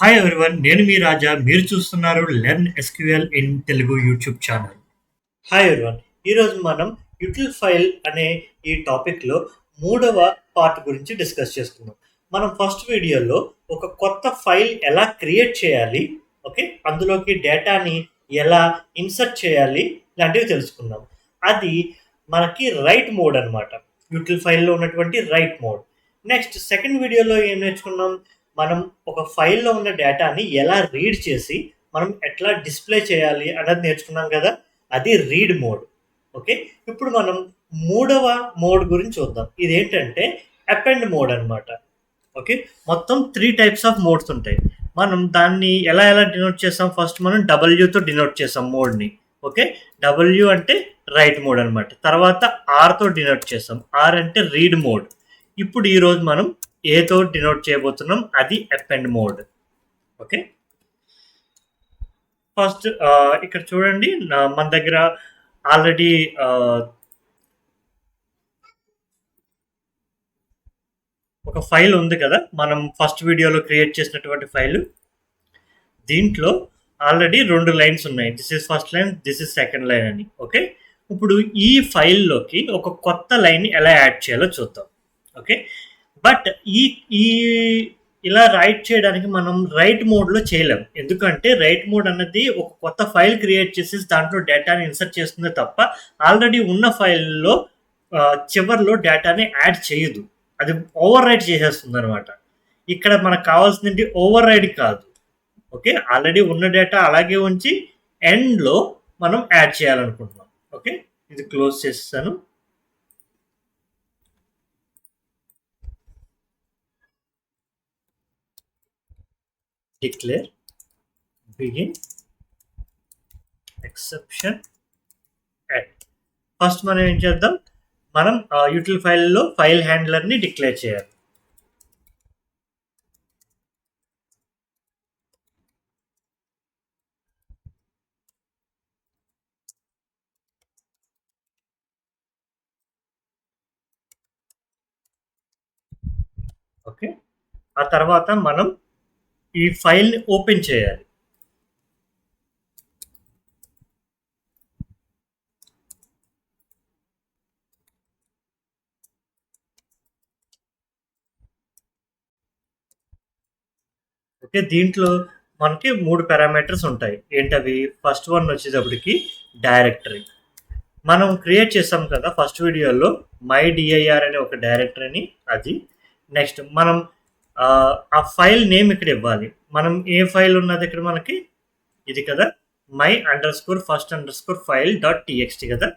Hi everyone, నేను మీ రాజా. మీరు చూస్తున్నారు learn SQL in Telugu YouTube channel. Hi everyone, ఈరోజు మనం యూటిల్ ఫైల్ అనే ఈ టాపిక్లో మూడవ పార్ట్ గురించి డిస్కస్ చేసుకుందాం. మనం ఫస్ట్ వీడియోలో ఒక కొత్త ఫైల్ ఎలా క్రియేట్ చేయాలి, ఓకే, అందులోకి డేటాని ఎలా ఇన్సర్ట్ చేయాలి లాంటివి తెలుసుకుందాం. అది మనకి రైట్ మోడ్ అనమాట. యూటిల్ ఫైల్లో ఉన్నటువంటి రైట్ మోడ్. నెక్స్ట్ సెకండ్ వీడియోలో ఏం నేర్చుకున్నాం, మనం ఒక ఫైల్లో ఉన్న డేటాని ఎలా రీడ్ చేసి మనం ఎట్లా డిస్ప్లే చేయాలి అన్నది నేర్చుకున్నాం కదా, అది రీడ్ మోడ్. ఓకే, ఇప్పుడు మనం మూడవ మోడ్ గురించి చూద్దాం. ఇదేంటంటే అపెండ్ మోడ్ అనమాట. ఓకే, మొత్తం 3 టైప్స్ ఆఫ్ మోడ్స్ ఉంటాయి. మనం దాన్ని ఎలా డినోట్ చేసాం, ఫస్ట్ మనం డబ్ల్యూతో డినోట్ చేసాం మోడ్ని. ఓకే, డబ్ల్యూ అంటే రైట్ మోడ్ అనమాట. తర్వాత ఆర్తో డినోట్ చేసాం, ఆర్ అంటే రీడ్ మోడ్. ఇప్పుడు ఈరోజు మనం ఏతో డినోట్ చేయబోతున్నాం, అది అపెండ్ మోడ్. ఓకే, ఫస్ట్ ఇక్కడ చూడండి, మన దగ్గర ఆల్రెడీ ఒక ఫైల్ ఉంది కదా, మనం ఫస్ట్ వీడియోలో క్రియేట్ చేసినటువంటి ఫైల్. దీంట్లో ఆల్రెడీ 2 లైన్స్ ఉన్నాయి. This is first line, this is second line అని. ఓకే, ఇప్పుడు ఈ ఫైల్లోకి ఒక కొత్త లైన్ ఎలా యాడ్ చేయాలో చూద్దాం. ఓకే, బట్ ఈ ఈ ఇలా రైట్ చేయడానికి మనం రైట్ మోడ్లో చేయలేం. ఎందుకంటే రైట్ మోడ్ అన్నది ఒక కొత్త ఫైల్ క్రియేట్ చేసి దాంట్లో డేటాని ఇన్సర్ట్ చేస్తుంది తప్ప ఆల్రెడీ ఉన్న ఫైల్లో చివర్లో డేటాని యాడ్ చేయదు. అది ఓవర్ రైడ్ చేసేస్తుంది అనమాట. ఇక్కడ మనకు కావాల్సింది ఓవర్ రైడ్ కాదు. ఓకే, ఆల్రెడీ ఉన్న డేటా అలాగే ఉంచి ఎండ్లో మనం యాడ్ చేయాలనుకుంటున్నాం. ఓకే, ఇది క్లోజ్ చేస్తాను. Declare begin exception add. First మనం ఏం చేద్దాం, మనం యూటిల్ ఫైల్లో ఫైల్ హ్యాండ్లర్ని డిక్లేర్ చేయాలి. ఓకే, ఆ తర్వాత మనం ఈ ఫైల్ని ఓపెన్ చేయాలి. ఓకే, దీంట్లో మనకి 3 పారామీటర్స్ ఉంటాయి. ఏంటవి? ఫస్ట్ వన్ వచ్చేటప్పటికి డైరెక్టరీ. మనం క్రియేట్ చేసాం కదా ఫస్ట్ వీడియోలో, మై డిఐఆర్ అనే ఒక డైరెక్టరీని, అది. నెక్స్ట్ మనం ఆ ఫైల్ నేమ్ ఇక్కడ ఇవ్వాలి. మనం ఏ ఫైల్ ఉన్నది ఇక్కడ మనకి? ఇది కదా, my under score first under score file dot TXT కదా.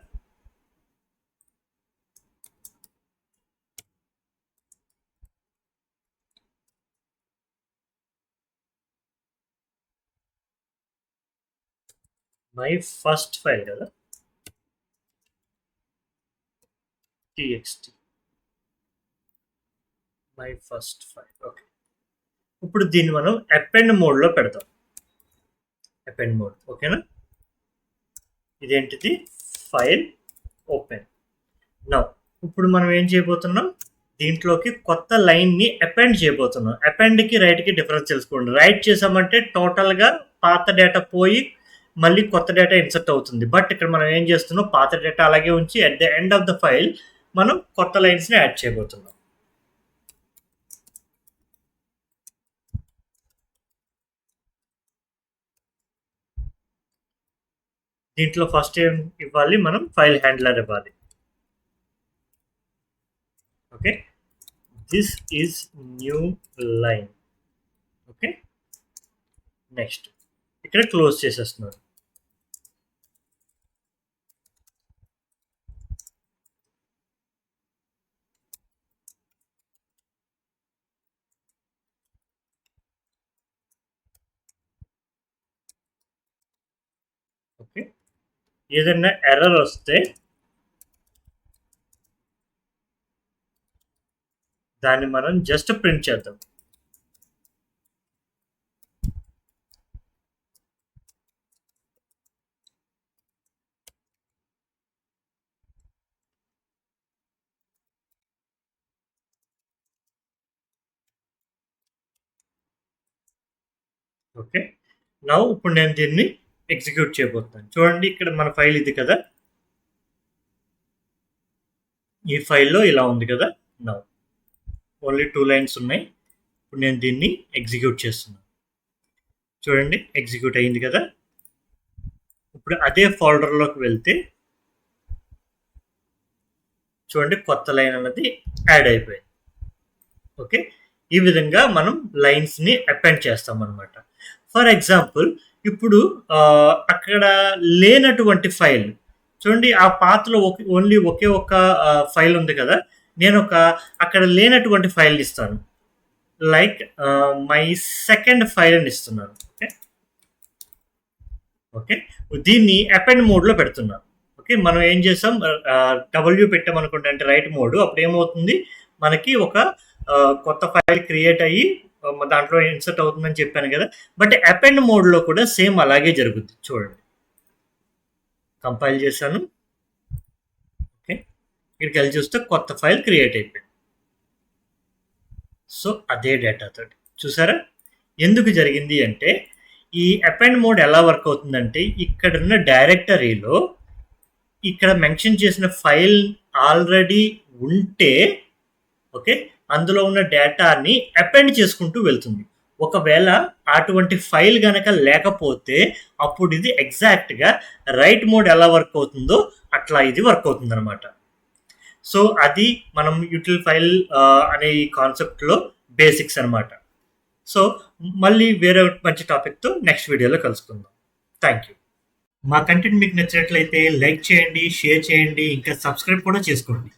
మై ఫస్ట్ ఫైల్ కదా, TXT, my first file. Okay, ఇప్పుడు దీన్ని మనం అపెండ్ మోడ్లో పెడతాం. అపెండ్ మోడ్, ఓకేనా. ఇదేంటిది? File open. నా ఇప్పుడు మనం ఏం చేయబోతున్నాం, దీంట్లోకి కొత్త లైన్ని అపెండ్ చేయబోతున్నాం. అపెండ్కి రైట్కి డిఫరెన్స్ తెలుసుకోండి. రైట్ చేసామంటే టోటల్గా పాత డేటా పోయి మళ్ళీ కొత్త డేటా ఇన్సర్ట్ అవుతుంది. బట్ ఇక్కడ మనం ఏం చేస్తున్నాం, పాత డేటా అలాగే ఉంచి at the end of the file మనం కొత్త లైన్స్ని యాడ్ చేయబోతున్నాం. దీంట్లో ఫస్ట్ ఏం ఇవ్వాలి, మనం ఫైల్ హ్యాండ్లర్ ఇవ్వాలి. Okay, this is new line. Okay, next ఇక్కడ క్లోజ్ చేసేస్తున్నారు. ఓకే, ఏదైనా ఎర్రర్ వస్తే దాన్ని మనం జస్ట్ ప్రింట్ చేద్దాం. ఓకే. నౌ ఇప్పుడు నేను దీన్ని ఎగ్జిక్యూట్ చేయబోతున్నాను. చూడండి ఇక్కడ మన ఫైల్ ఇది కదా! ఈ ఫైల్‌లో ఇలా ఉంది కదా! నౌ ఓన్లీ 2 లైన్స్ ఉన్నాయి. ఇప్పుడు నేను దీన్ని ఎగ్జిక్యూట్ చేస్తున్నాను. చూడండి ఎగ్జిక్యూట్ అయింది కదా! ఇప్పుడు అదే ఫోల్డర్‌లోకి వెళ్తే చూడండి కొత్త లైన్ అన్నది యాడ్ అయిపోయింది. ఓకే. ఈ విధంగా మనం లైన్స్‌ని అపెండ్ చేస్తామనమాట. ఫర్ ఎగ్జాంపుల్ ఇప్పుడు అక్కడ లేనటువంటి ఫైల్ చూడండి ఆ పాత్‌లో ఓన్లీ ఒకే ఒక్క ఫైల్ ఉంది కదా! నేనొక అక్కడ లేనటువంటి ఫైల్ ఇస్తాను. లైక్ మై సెకండ్ ఫైల్ అని ఇస్తున్నాను. ఓకే. ఓకే. దీన్ని అపెండ్ మోడ్‌లో పెడుతున్నాను. ఓకే. మనం ఏం చేసాం డబ్ల్యూ పెట్టామనుకోండి అంటే రైట్ మోడ్ అప్పుడు ఏమవుతుంది మనకి ఒక కొత్త ఫైల్ క్రియేట్ అయ్యి దాంట్లో ఇన్సర్ట్ అవుతుందని చెప్పాను కదా! బట్ అపెండ్ మోడ్‌లో కూడా సేమ్ అలాగే జరుగుద్ది. చూడండి. కంపైల్ చేశాను. ఓకే. ఇక్కడికెళ్ళి చూస్తే కొత్త ఫైల్ క్రియేట్ అయిపోయింది. సో, అదే డేటాతోటి. చూసారా? ఎందుకు జరిగింది అంటే ఈ అపెండ్ మోడ్ ఎలా వర్క్ అవుతుందంటే ఇక్కడున్న డైరెక్టరీలో ఇక్కడ మెన్షన్ చేసిన ఫైల్ ఆల్రెడీ ఉంటే ఓకే. అందులో ఉన్న డేటాని అపెండ్ చేసుకుంటూ వెళ్తుంది. ఒకవేళ అటువంటి ఫైల్ గనక లేకపోతే అప్పుడు ఇది ఎగ్జాక్ట్‌గా రైట్ మోడ్ ఎలా వర్క్ అవుతుందో అట్లా ఇది వర్క్ అవుతుందనమాట. సో, అది మనం యూటిల్ ఫైల్ అనే ఈ కాన్సెప్ట్‌లో బేసిక్స్ అనమాట. సో, మళ్ళీ వేరే మంచి టాపిక్‌తో నెక్స్ట్ వీడియోలో కలుసుకుందాం. Thank you. మా కంటెంట్ మీకు నచ్చినట్లయితే లైక్ చేయండి, షేర్ చేయండి, ఇంకా సబ్స్క్రైబ్ కూడా చేసుకోండి.